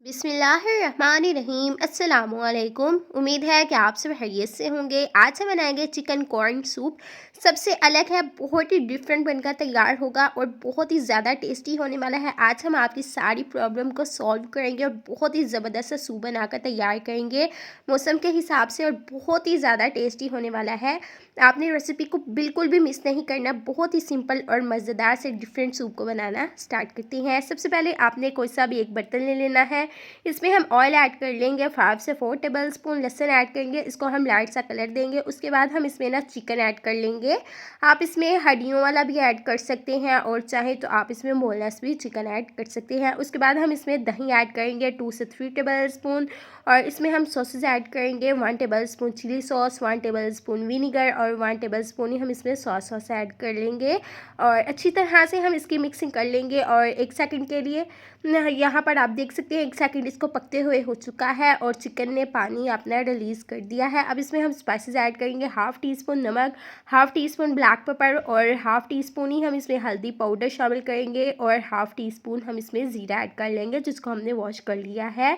बिस्मिल्लाहिर्रहमानिर्रहीम अस्सलामुअलैकुम। उम्मीद है कि आप सब खैरियत से होंगे। आज हम बनाएंगे चिकन कॉर्न सूप। सबसे अलग है, बहुत ही डिफरेंट बनकर तैयार होगा और बहुत ही ज़्यादा टेस्टी होने वाला है। आज हम आपकी सारी प्रॉब्लम को सॉल्व करेंगे और बहुत ही ज़बरदस्त सूप बनाकर तैयार करेंगे मौसम के हिसाब से, और बहुत ही ज़्यादा टेस्टी होने वाला है। आपने रेसिपी को बिल्कुल भी मिस नहीं करना। बहुत ही सिंपल और मज़ेदार से डिफरेंट सूप को बनाना स्टार्ट करते हैं। सबसे पहले आपने कोई सा भी एक बर्तन ले लेना है। इसमें हम ऑयल ऐड कर लेंगे, 5 से 4 टेबल स्पून लहसुन ऐड करेंगे, इसको हम लाइट सा कलर देंगे। उसके बाद हम इसमें ना चिकन ऐड कर लेंगे। आप इसमें हड्डियों वाला भी ऐड कर सकते हैं और चाहे तो आप इसमें बोनलेस भी चिकन ऐड कर सकते हैं। उसके बाद हम इसमें दही ऐड करेंगे 2 से 3 टेबल स्पून, और इसमें हम सॉसेज ऐड करेंगे 1 tablespoon chilli sauce, 1 tablespoon vinegar और 1 टेबल स्पून ही हम इसमें सॉस ऐड कर लेंगे। और अच्छी तरह से हम इसकी मिक्सिंग कर लेंगे। और 1 सेकंड के लिए यहाँ पर आप देख सकते हैं 1 सेकंड इसको पकते हुए हो चुका है और चिकन ने पानी अपना रिलीज़ कर दिया है। अब इसमें हम स्पाइसेस ऐड करेंगे, 1/2 टी स्पून नमक, 1/2 टी स्पून ब्लैक पेपर और 1/2 टी स्पून ही हम इसमें हल्दी पाउडर शामिल करेंगे, और 1/2 टी स्पून हम इसमें ज़ीरा ऐड कर लेंगे जिसको हमने वॉश कर लिया है।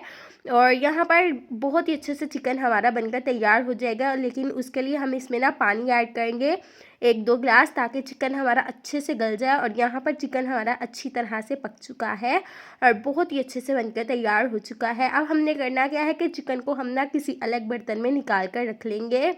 और यहाँ पर बहुत ही अच्छे से चिकन हमारा बनकर तैयार हो जाएगा, लेकिन उसके लिए हम इसमें ना पानी ऐड करेंगे 1-2 ग्लास, ताकि चिकन हमारा अच्छे से गल जाए। और यहाँ पर चिकन हमारा अच्छी तरह से पक चुका है और बहुत ही अच्छे से बनकर तैयार हो चुका है। अब हमने करना क्या है कि चिकन को हम ना किसी अलग बर्तन में निकाल कर रख लेंगे।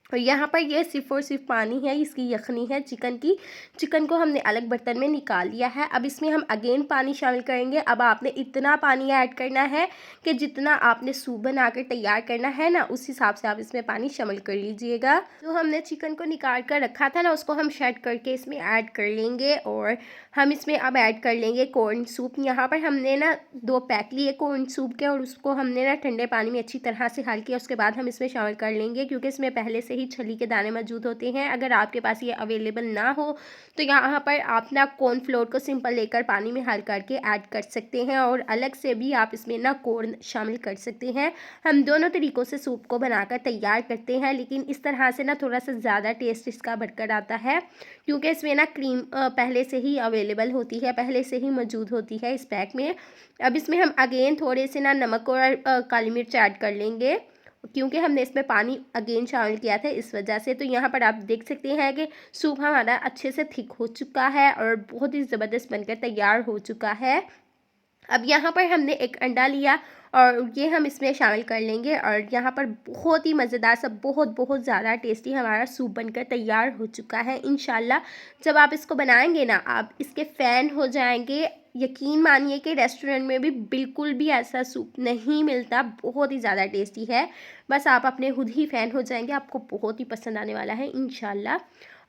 और यहाँ पर ये सिर्फ़ और सिर्फ पानी है, इसकी यखनी है चिकन की। चिकन को हमने अलग बर्तन में निकाल लिया है। अब इसमें हम अगेन पानी शामिल करेंगे। अब आपने इतना पानी ऐड करना है कि जितना आपने सूप बना कर तैयार करना है ना, उस हिसाब से आप इसमें पानी शामिल कर लीजिएगा। जो हमने चिकन को निकाल कर रखा था ना, उसको हम शेड करके इसमें ऐड कर लेंगे। और हम इसमें अब ऐड कर लेंगे कॉर्न सूप। यहाँ पर हमने ना 2 पैक लिए कॉर्न सूप के, और उसको हमने ना ठंडे पानी में अच्छी तरह से हल किया। उसके बाद हम इसमें शामिल कर लेंगे, क्योंकि इसमें पहले से ही छली के दाने मौजूद होते हैं। अगर आपके पास ये अवेलेबल ना हो तो यहाँ पर आप ना कॉर्नफ्लोर को सिंपल लेकर पानी में हल करके ऐड कर सकते हैं, और अलग से भी आप इसमें ना कॉर्न शामिल कर सकते हैं। हम दोनों तरीक़ों से सूप को बनाकर तैयार करते हैं, लेकिन इस तरह से ना थोड़ा सा ज़्यादा टेस्ट इसका बढ़कर आता है, क्योंकि इसमें ना क्रीम पहले से ही अवेलेबल होती है, पहले से ही मौजूद होती है इस पैक में। अब इसमें हम अगेन थोड़े से ना नमक और काली मिर्च ऐड कर लेंगे, क्योंकि हमने इसमें पानी अगेन शामिल किया था इस वजह से। तो यहाँ पर आप देख सकते हैं कि सूप हमारा अच्छे से थिक हो चुका है और बहुत ही ज़बरदस्त बनकर तैयार हो चुका है। अब यहाँ पर हमने एक अंडा लिया और ये हम इसमें शामिल कर लेंगे, और यहाँ पर बहुत ही मज़ेदार सा, बहुत बहुत ज़्यादा टेस्टी हमारा सूप बनकर तैयार हो चुका है। इंशाल्लाह जब आप इसको बनाएंगे ना, आप इसके फ़ैन हो जाएंगे। यकीन मानिए कि रेस्टोरेंट में भी बिल्कुल भी ऐसा सूप नहीं मिलता, बहुत ही ज़्यादा टेस्टी है। बस आप अपने खुद ही फ़ैन हो जाएंगे, आपको बहुत ही पसंद आने वाला है इंशाल्लाह।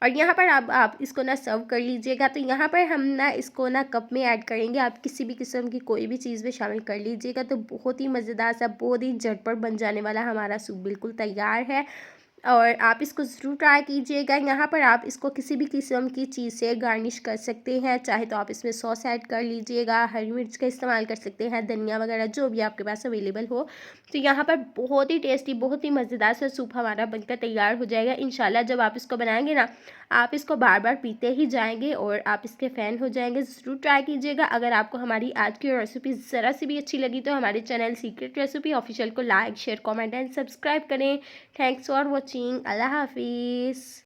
और यहाँ पर आप इसको ना सर्व कर लीजिएगा। तो यहाँ पर हम ना इसको ना कप में ऐड करेंगे। आप किसी भी किस्म की कोई भी चीज़ में शामिल कर लीजिएगा। तो बहुत ही मज़ेदार सा, बहुत ही झटपट बन जाने वाला हमारा सूप बिल्कुल तैयार है, और आप इसको ज़रूर ट्राई कीजिएगा। यहाँ पर आप इसको किसी भी किस्म की चीज़ से गार्निश कर सकते हैं। चाहे तो आप इसमें सॉस ऐड कर लीजिएगा, हरी मिर्च का इस्तेमाल कर सकते हैं, धनिया वगैरह जो भी आपके पास अवेलेबल हो। तो यहाँ पर बहुत ही टेस्टी, बहुत ही मज़ेदार सा सूप हमारा बनकर तैयार हो जाएगा इंशाल्लाह। जब आप इसको बनाएंगे ना, आप इसको बार बार पीते ही जाएंगे और आप इसके फ़ैन हो जाएंगे। ज़रूर ट्राई कीजिएगा। अगर आपको हमारी आज की रेसिपी ज़रा सी भी अच्छी लगी तो हमारे चैनल सीक्रेट रेसिपी ऑफिशियल को like, share, comment and subscribe करें। Thanks for watching. अल्लाह हाफिज़।